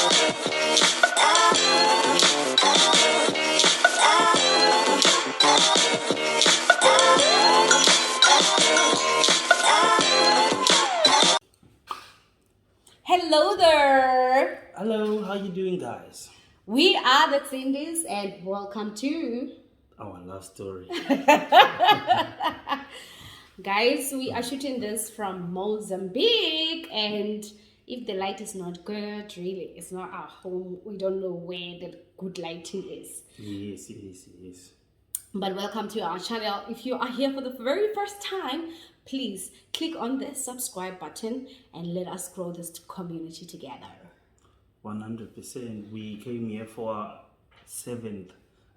Hello there. Hello, how you doing, guys? We are the Cindy's and welcome to Our love story. guys, we are shooting this from Mozambique, and if the light is not good, really, it's not our home. We don't know where the good lighting is. Yes. But welcome to our channel. If you are here for the very first time, please click on the subscribe button and let us grow this community together. 100%. We came here for our 7th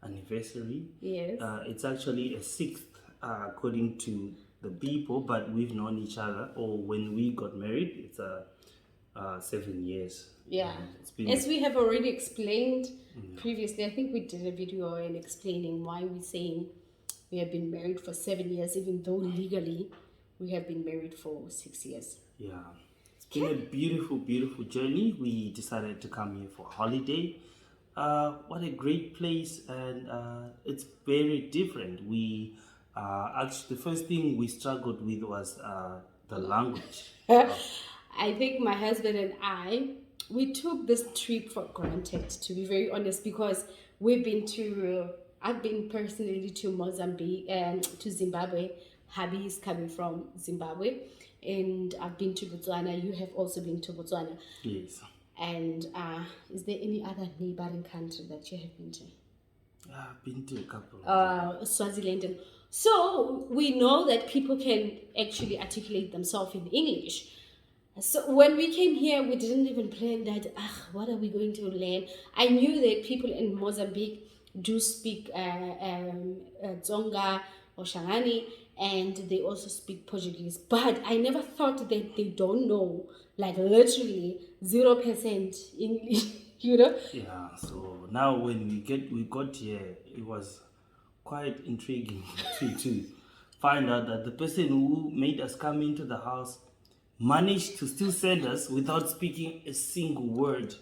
anniversary. Yes. It's actually a 6th according to the people, but we've known each other, or when we got married, it's 7 years. Yeah. It's been As we have already explained previously, I think we did a video in explaining why we're saying we have been married for 7 years, even though legally we have been married for 6 years. Yeah. It's been a beautiful journey. We decided to come here for a holiday. What a great place, and it's very different. We actually, the first thing we struggled with was the language. I think my husband and I, we took this trip for granted, to be very honest, because I've been personally to Mozambique and to Zimbabwe. Hubby is coming from Zimbabwe, and I've been to Botswana. You have also been to Botswana. Yes. And is there any other neighboring country that you have been to? I've been to a couple. Swaziland. So we know that people can actually articulate themselves in English. So when we came here, we didn't even plan that, what are we going to learn? I knew that people in Mozambique do speak Tsonga or Shangani, and they also speak Portuguese. But I never thought that they don't know, like literally 0% English, you know? Yeah, so now when we got here, it was quite intriguing to find out that the person who made us come into the house managed to still send us without speaking a single word.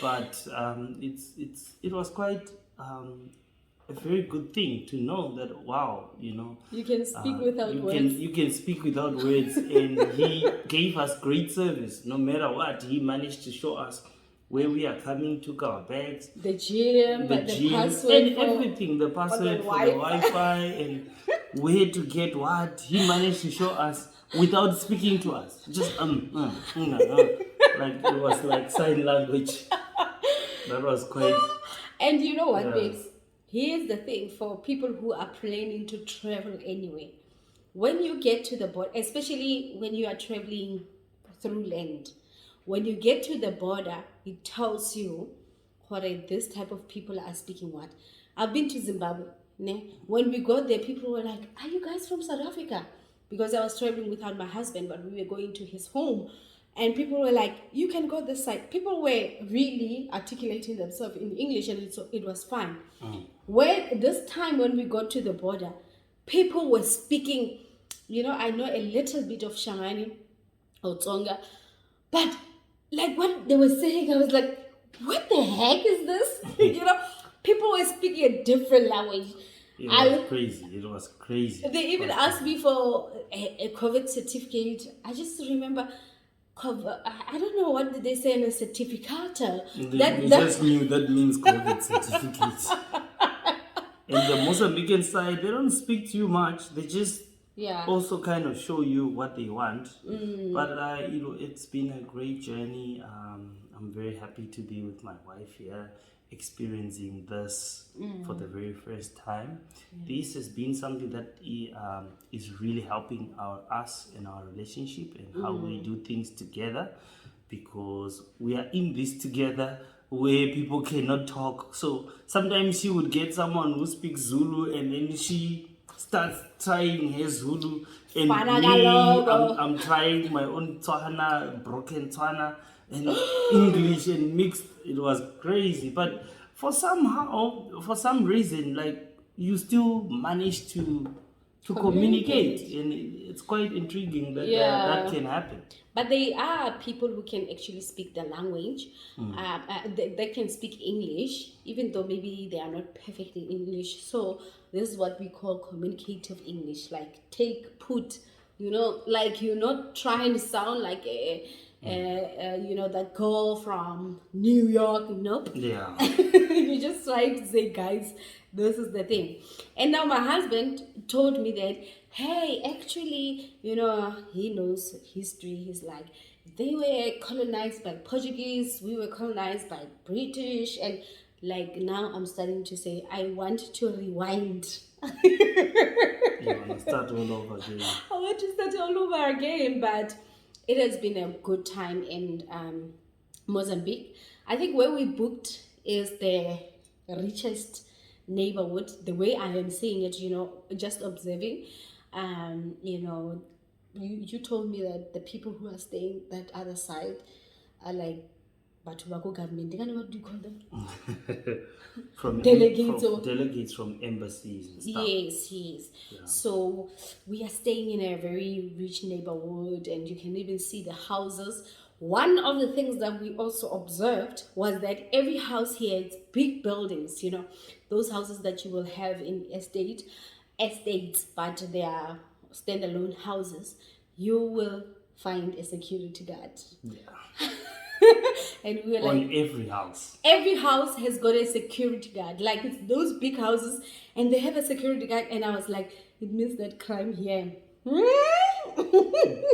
But it was quite a very good thing to know that, wow, You can speak without words. You can speak without words, and he gave us great service. No matter what, he managed to show us where we are coming, took our bags, the gym, the password, and everything, the password for the Wi-Fi, and where to get what. He managed to show us without speaking to us. Just like it was like sign language. That was quite. And you know what, Yeah. babes? Here's the thing for people who are planning to travel anyway. When you get to the border, especially when you are traveling through land, when you get to the border, it tells you what this type of people are speaking what. I've been to Zimbabwe. When we got there, people were like, are you guys from South Africa? Because I was traveling without my husband, but we were going to his home. And people were like, you can go this side. People were really articulating themselves in English, and it was fine. When this time when we got to the border, people were speaking, I know a little bit of Shangani or Tsonga, but like what they were saying, I was like, what the heck is this? People were speaking a different language. It was crazy. They even asked me for a COVID certificate. I just remember, I don't know what did they say in a certificate. Just knew that means COVID certificate. And the Mozambican side, they don't speak to you much. They just also kind of show you what they want. But it's been a great journey. I'm very happy to be with my wife here, experiencing this for the very first time. This has been something that is really helping us in our relationship and how we do things together, because we are in this together where people cannot talk. So sometimes you would get someone who speaks Zulu, and then she starts trying her Zulu, and me, I'm trying my own Tswana, broken Tswana, and English and mixed. It was crazy, but for some reason, like, you still managed to to communicate. And it's quite intriguing that that can happen. But there are people who can actually speak the language. They can speak English, even though maybe they are not perfect in English. So this is what we call communicative English. Like put, like you're not trying to sound like that girl from New York. Nope. Yeah. You just try to say, guys, this is the thing. And now my husband told me that, hey, actually, he knows history. He's like, they were colonized by Portuguese, we were colonized by British, and like now I'm starting to say, I want to rewind. You want to start all over again. I want to start all over again, but it has been a good time in Mozambique. I think where we booked is the richest neighborhood, the way I am seeing it, just observing. You told me that the people who are staying that other side are like Batubako government. What do you call them? From delegates from embassies and stuff. Yes. Yeah. So we are staying in a very rich neighborhood, and you can even see the houses. One of the things that we also observed was that every house here is big buildings, those houses that you will have in estates, but they are standalone houses. You will find a security guard. Yeah. And we were on every house. Every house has got a security guard. Like, it's those big houses, and they have a security guard. And I was like, it means that crime here.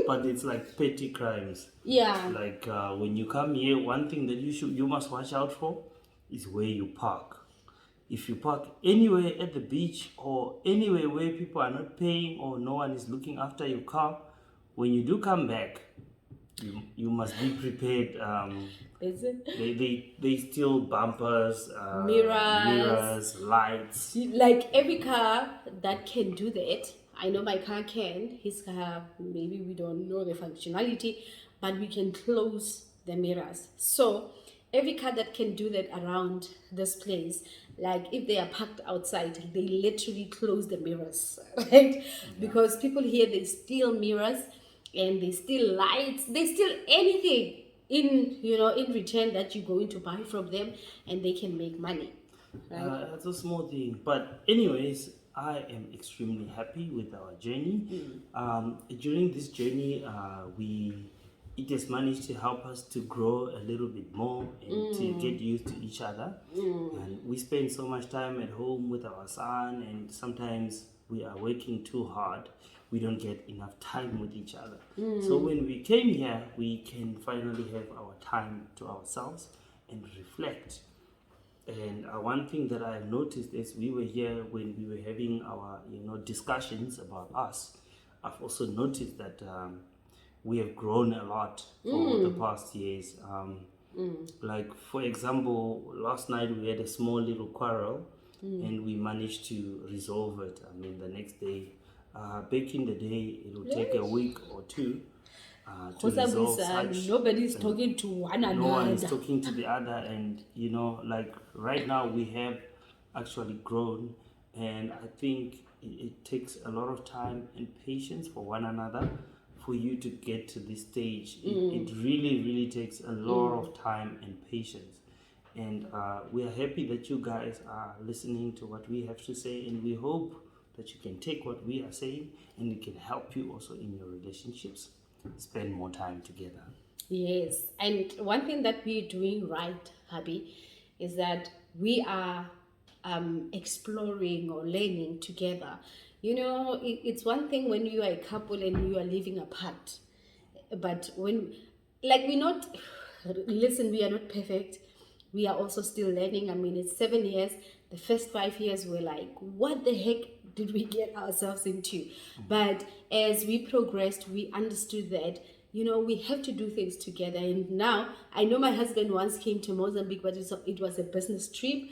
But it's like petty crimes. Yeah. Like when you come here, one thing that you must watch out for is where you park. If you park anywhere at the beach or anywhere where people are not paying or no one is looking after your car, when you do come back, you must be prepared. Is it? They steal bumpers, mirrors, lights. Like every car that can do that. I know my car can. His car, maybe we don't know the functionality, but we can close the mirrors. So every car that can do that around this place, like if they are parked outside, they literally close the mirrors, right? Yeah. Because people here, they steal mirrors and they steal lights, they steal anything in return that you're going to buy from them, and they can make money. Right? That's a small thing, but anyways, I am extremely happy with our journey. During this journey, it has managed to help us to grow a little bit more and to get used to each other. And we spend so much time at home with our son, and sometimes we are working too hard. We don't get enough time with each other. So when we came here, we can finally have our time to ourselves and reflect. And one thing that I've noticed is we were here when we were having our discussions about us. I've also noticed that we have grown a lot over the past years. Like, for example, last night we had a small little quarrel and we managed to resolve it. I mean, the next day, back in the day, it would take a week or two to resolve such. Nobody's talking to one another. No one is talking to the other, and like right now we have actually grown, and I think it takes a lot of time and patience for one another for you to get to this stage. It really, really takes a lot of time and patience. And we are happy that you guys are listening to what we have to say, and we hope that you can take what we are saying and it can help you also in your relationships spend more time together. Yes, and one thing that we're doing right, hubby, is that we are exploring or learning together. It's one thing when you are a couple and you are living apart, but when, like, we are not perfect. We are also still learning. I mean, it's 7 years. The first 5 years were like, what the heck did we get ourselves into? But as we progressed, we understood that, we have to do things together. And now, I know my husband once came to Mozambique, but it was a business trip,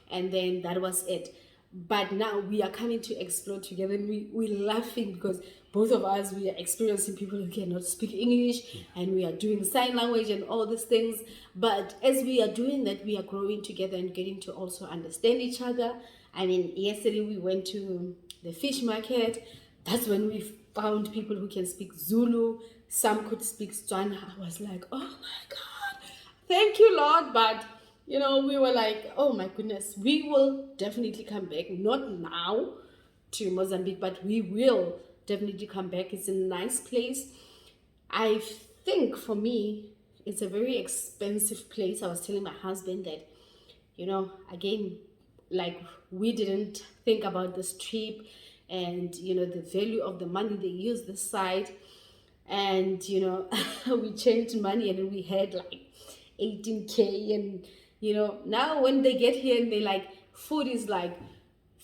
and then that was it. But now we are coming to explore together, and we're laughing because both of us, we are experiencing people who cannot speak English, and we are doing sign language and all these things. But as we are doing that, we are growing together and getting to also understand each other. I mean, yesterday we went to the fish market. That's when we found people who can speak Zulu. Some could speak Tswana. I was like, oh my God, thank you, Lord. But, we were like, oh my goodness, we will definitely come back. Not now to Mozambique, but we will definitely come back. It's a nice place. I think for me, it's a very expensive place. I was telling my husband that, again, like we didn't think about this trip and, the value of the money they use this side. And, we changed money and we had like 18K. And, now when they get here and they like, food is like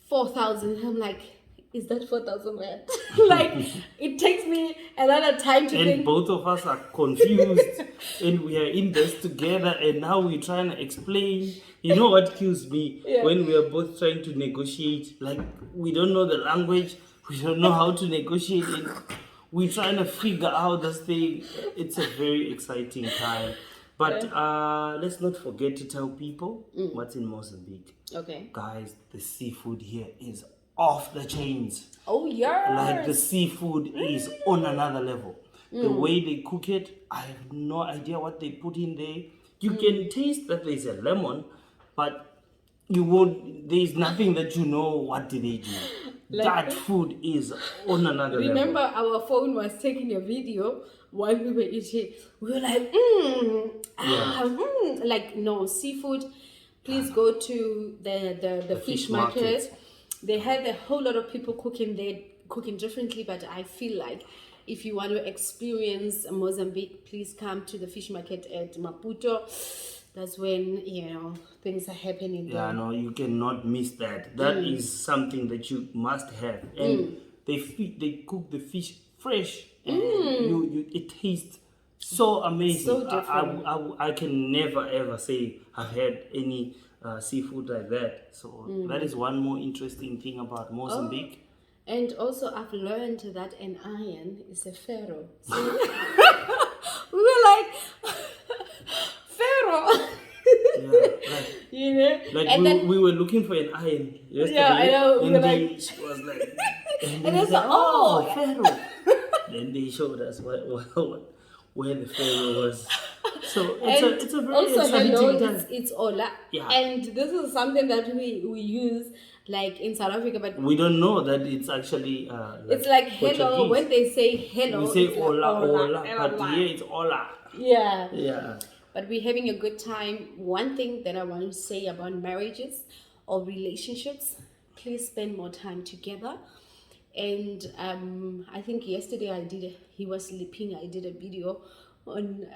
4,000. I'm like, is that 4,000 rand? Like, it takes me a lot of time to think. And both of us are confused and we are in this together and now we're trying to explain. You know what kills me? Yeah. When we are both trying to negotiate, like we don't know the language, we don't know how to negotiate, and we're trying to figure out this thing. It's a very exciting time. But let's not forget to tell people what's in Mozambique. Okay. Guys, the seafood here is off the chains. Oh, yeah. Like the seafood is on another level. The way they cook it, I have no idea what they put in there. You can taste that there's a lemon, but there's nothing that you know what did they do. Like, that food is on another level. Remember, our phone was taking a video while we were eating. We were like, like, no, seafood. Please go to the fish market. They have a whole lot of people cooking there, cooking differently, but I feel like if you want to experience Mozambique, please come to the fish market at Maputo. That's when, things are happening there. Yeah, no, you cannot miss that. That is something that you must have. And they cook the fish fresh. And it tastes so amazing. So different. I can never ever say I've had any seafood like that. So that is one more interesting thing about Mozambique. And also, I've learned that an iron is a pharaoh. So we were like, pharaoh. Yeah, like we were looking for an iron yesterday. Yeah, I know. And she was like, and it's like, oh, pharaoh. Then they showed us where the pharaoh was. So it's a very also, exciting time. It's Ola. Yeah. And this is something that we use like in South Africa, but we don't know that it's actually it's like hello. Portuguese. When they say hello, we say Ola, but here it's Ola. Yeah. Yeah. But we're having a good time. One thing that I want to say about marriages or relationships, please spend more time together. And I think yesterday he was sleeping, I did a video on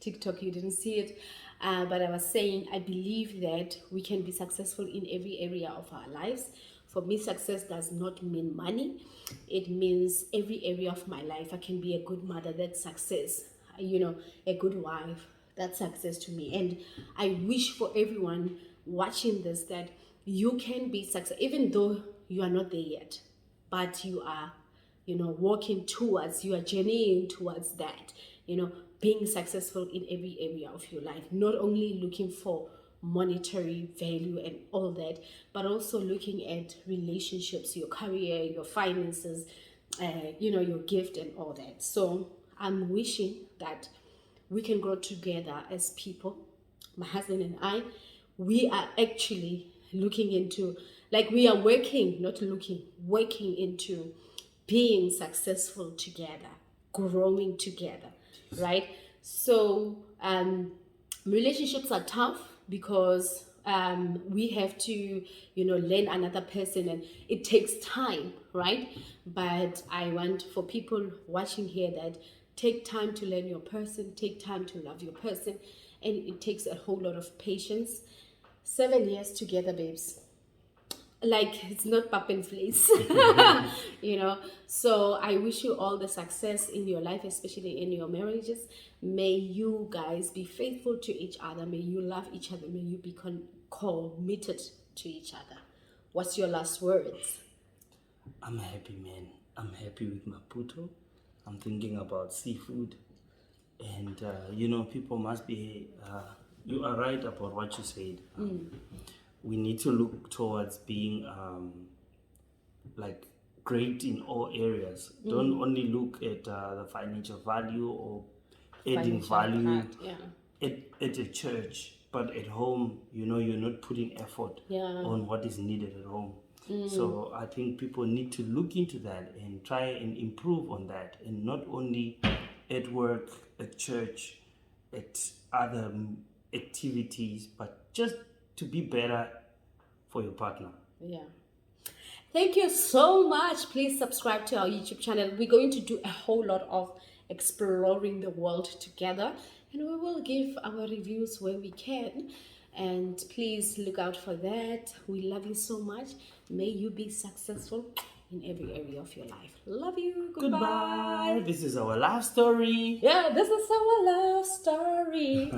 TikTok, you didn't see it, but I was saying I believe that we can be successful in every area of our lives. For me, success does not mean money. It means every area of my life. I can be a good mother, that's success. A good wife, that's success to me. And I wish for everyone watching this that you can be successful, even though you are not there yet, but you are, walking towards, you are journeying towards that, being successful in every area of your life, not only looking for monetary value and all that, but also looking at relationships, your career, your finances, your gift and all that. So I'm wishing that we can grow together as people. My husband and I, we are actually looking into, like we are working into being successful together, growing together, right? So relationships are tough because we have to, learn another person, and it takes time, right? But I want for people watching here that take time to learn your person, take time to love your person, and it takes a whole lot of patience. 7 years together, babes. Like, it's not pap and place. So I wish you all the success in your life, especially in your marriages. May you guys be faithful to each other. May you love each other. May you be committed to each other. What's your last words? I'm happy, man. I'm happy with Maputo. I'm thinking about seafood. And, people must be... you are right about what you said. We need to look towards being great in all areas. Don't only look at the financial value or adding Financial value part, yeah. at a church, but at home, you're not putting effort on what is needed at home. So I think people need to look into that and try and improve on that, and not only at work, at church, at other activities, but just to be better for your partner. Yeah. Thank you so much. Please subscribe to our YouTube channel. We're going to do a whole lot of exploring the world together, and we will give our reviews where we can. And please look out for that. We love you so much. May you be successful in every area of your life. Love you. Goodbye. This is our love story. Yeah, this is our love story.